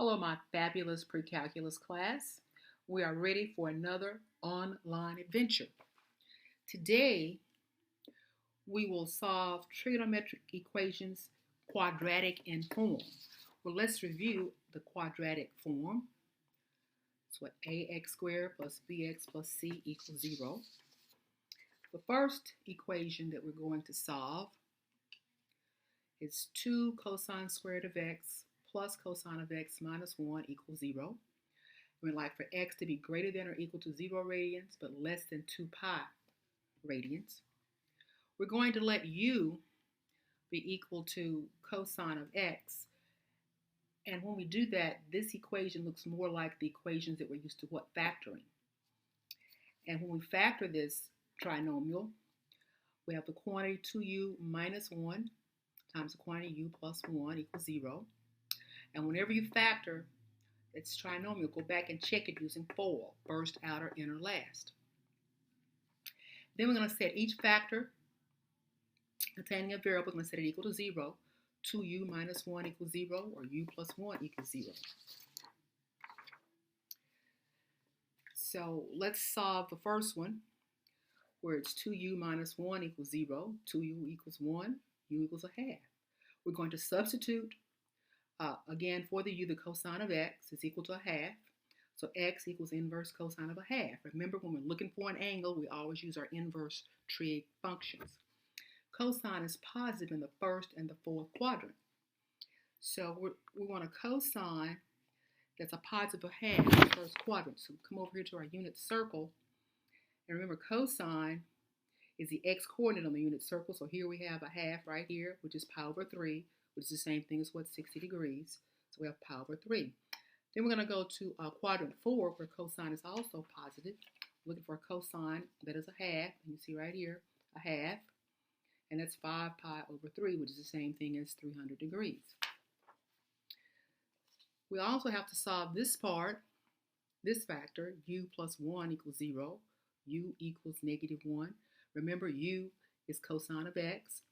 Hello, my fabulous pre-calculus class. We are ready for another online adventure. Today, we will solve trigonometric equations quadratic in form. Well, let's review the quadratic form. It's what ax squared plus bx plus c equals 0. The first equation that we're going to solve is 2 cosine squared of x plus cosine of x minus 1 equals 0. We'd like for x to be greater than or equal to 0 radians, but less than 2 pi radians. We're going to let u be equal to cosine of x. And when we do that, this equation looks more like the equations that we're used to factoring. And when we factor this trinomial, we have the quantity 2u minus 1 times the quantity u plus 1 equals 0. And whenever you factor its trinomial, go back and check it using FOIL, first, outer, inner, last. Then we're going to set each factor containing a variable. We're going to set it equal to 0. 2u minus 1 equals 0, or u plus 1 equals 0. So let's solve the first one, where it's 2u minus 1 equals 0, 2u equals 1, u equals a half. We're going to substitute, again, for the u, the cosine of x is equal to a half. So x equals inverse cosine of a half. Remember, when we're looking for an angle, we always use our inverse trig functions. Cosine is positive in the first and the fourth quadrant. So we want a cosine that's a positive of half in the first quadrant. So come over here to our unit circle. And remember, cosine is the x-coordinate on the unit circle. So here we have a half right here, which is pi over 3, which is the same thing as 60 degrees. So we have pi over 3. Then we're going to go to quadrant 4, where cosine is also positive. Looking for a cosine that is a half. And you see right here, a half. And that's 5 pi over 3, which is the same thing as 300 degrees. We also have to solve this part, this factor, u plus 1 equals 0. U equals negative 1. Remember, u is cosine of x.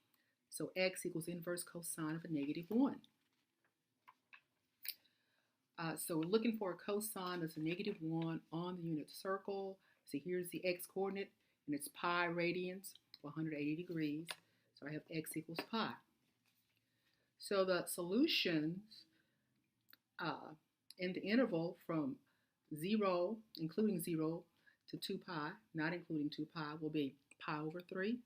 So x equals inverse cosine of a negative 1. So we're looking for a cosine that's a negative 1 on the unit circle. So here's the x-coordinate, and it's pi radians, 180 degrees. So I have x equals pi. So the solutions in the interval from 0, including 0, to 2 pi, not including 2 pi, will be pi over 3,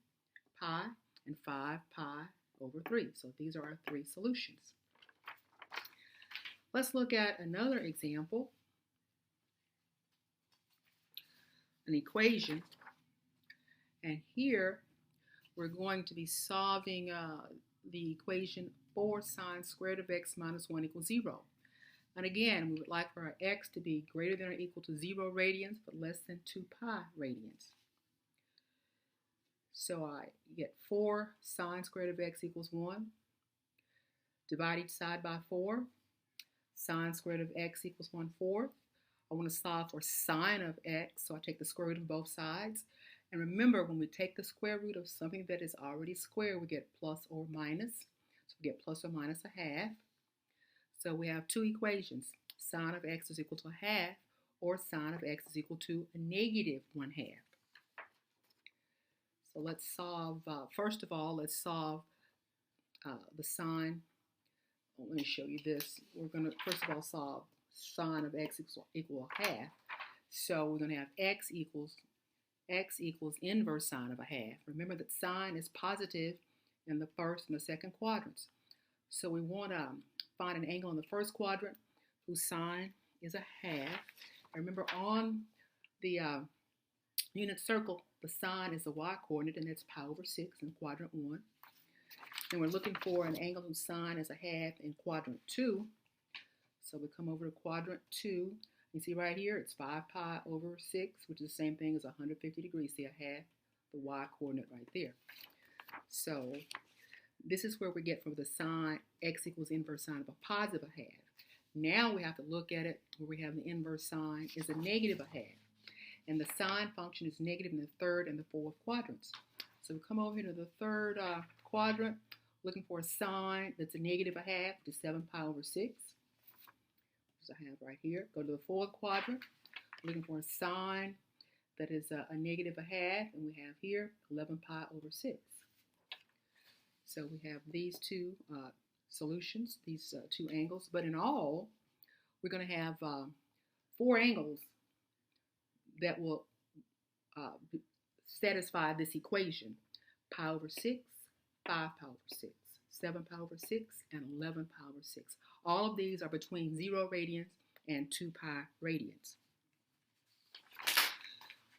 pi, and 5 pi over 3. So these are our three solutions. Let's look at another example, an equation. And here we're going to be solving the equation 4 sine squared of x minus 1 equals 0. And again, we would like for our x to be greater than or equal to 0 radians, but less than 2 pi radians. So I get 4 sine squared of x equals 1. Divide each side by 4. Sine squared of x equals 1/4. I want to solve for sine of x, so I take the square root of both sides. And remember, when we take the square root of something that is already square, we get plus or minus. So we get plus or minus a half. So we have two equations. Sine of x is equal to a half, or sine of x is equal to a negative 1/2. So let's solve, first of all, let's solve the sine. Let me show you this. We're going to, first of all, solve sine of x equal a half. So we're going to have x equals inverse sine of a half. Remember that sine is positive in the first and the second quadrants. So we want to find an angle in the first quadrant whose sine is a half. Remember, on the unit circle, the sine is the y-coordinate, and that's pi over 6 in quadrant 1. And we're looking for an angle whose sine is a half in quadrant 2. So we come over to quadrant 2. You see right here, it's 5 pi over 6, which is the same thing as 150 degrees. See, I have the y-coordinate right there. So this is where we get from the sine, x equals inverse sine of a positive a half. Now we have to look at it where we have the inverse sine is a negative a half. And the sine function is negative in the third and the fourth quadrants. So we come over here to the third quadrant, looking for a sine that's a negative a half, which is 7 pi over 6. as I have right here. Go to the fourth quadrant. We're looking for a sign that is a negative a half, and we have here 11 pi over 6. So we have these two solutions, these two angles, but in all, we're going to have 4 angles that will satisfy this equation: pi over 6, 5 pi over 6, 7 pi over 6, and 11 pi over 6. All of these are between 0 radians and 2 pi radians.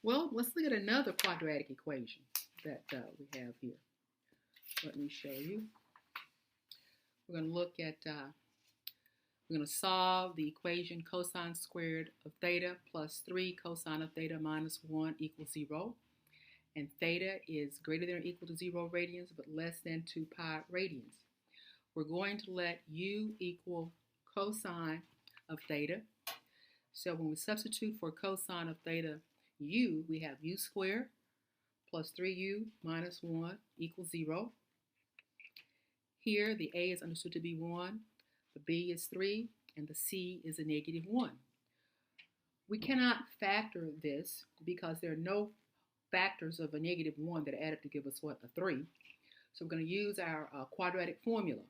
Well, let's look at another quadratic equation that we have here. Let me show you. We're going to look at, we're going to solve the equation cosine squared of theta plus 3 cosine of theta minus 1 equals 0. And theta is greater than or equal to 0 radians, but less than 2 pi radians. We're going to let u equal cosine of theta. So when we substitute for cosine of theta u, we have u squared plus 3u minus 1 equals 0. Here, the a is understood to be 1, the b is 3, and the c is a negative 1. We cannot factor this because there are no factors of a negative 1 that add up to give us, what, a 3. So we're going to use our quadratic formula.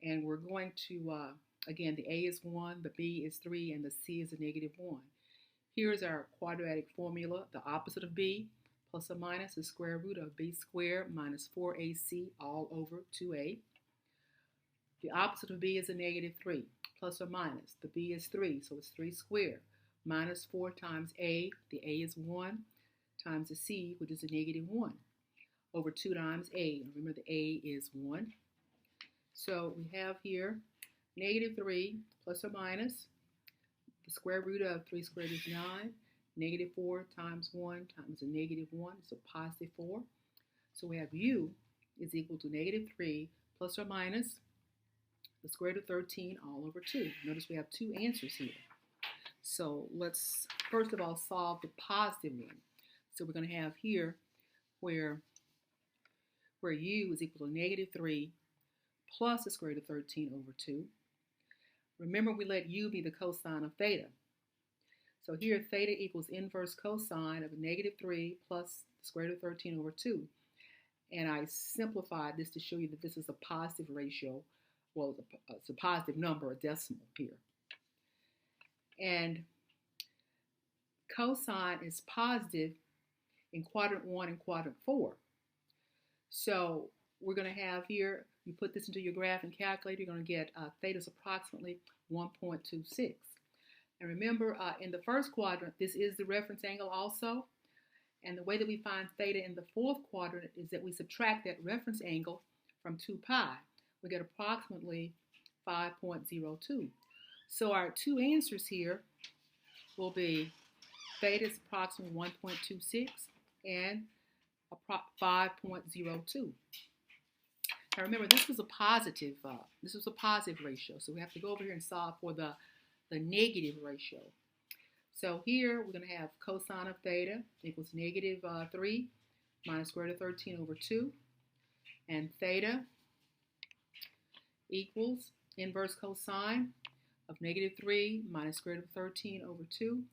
And we're going to, again, the a is 1, the b is 3, and the c is a negative 1. Here's our quadratic formula. The opposite of b, plus or minus the square root of b squared minus 4ac all over 2a. The opposite of b is a negative 3, plus or minus. The b is 3, so it's 3 squared, minus 4 times a, the a is 1, times the c, which is a negative 1, over 2 times a. And remember, the a is 1. So we have here negative 3 plus or minus the square root of 3 squared is 9. Negative 4 times 1 times a negative 1 is a positive 4. So we have u is equal to negative 3 plus or minus the square root of 13 all over 2. Notice we have 2 answers here. So let's first of all solve the positive one. So we're going to have here where u is equal to negative 3 plus the square root of 13 over 2. Remember, we let u be the cosine of theta. So here, theta equals inverse cosine of negative 3 plus the square root of 13 over 2. And I simplified this to show you that this is a positive ratio. Well, it's a positive number, a decimal here. And cosine is positive in quadrant 1 and quadrant 4. So we're going to have here, you put this into your graph and calculator, you're going to get theta is approximately 1.26. And remember, in the first quadrant, this is the reference angle also. And the way that we find theta in the fourth quadrant is that we subtract that reference angle from 2 pi. We get approximately 5.02. So our 2 answers here will be theta is approximately 1.26 and 5.02. Now remember, this was a positive ratio, so we have to go over here and solve for the negative ratio. So here we're going to have cosine of theta equals negative 3 minus square root of 13 over 2, and theta equals inverse cosine of negative 3 minus square root of 13 over 2.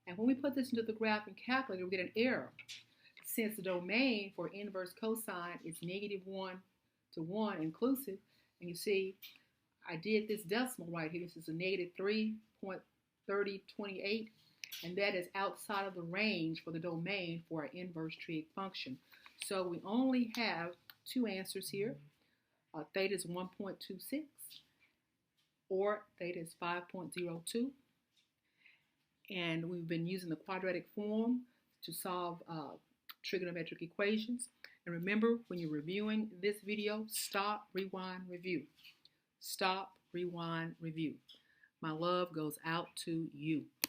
And when we put this into the graph and calculator, we get an error. Since the domain for inverse cosine is negative 1 to 1 inclusive, and you see I did this decimal right here. This is a negative 3.3028, and that is outside of the range for the domain for our inverse trig function. So we only have 2 answers here. Theta is 1.26, or theta is 5.02. And we've been using the quadratic form to solve trigonometric equations. And remember, when you're reviewing this video, stop, rewind, review. Stop, rewind, review. My love goes out to you.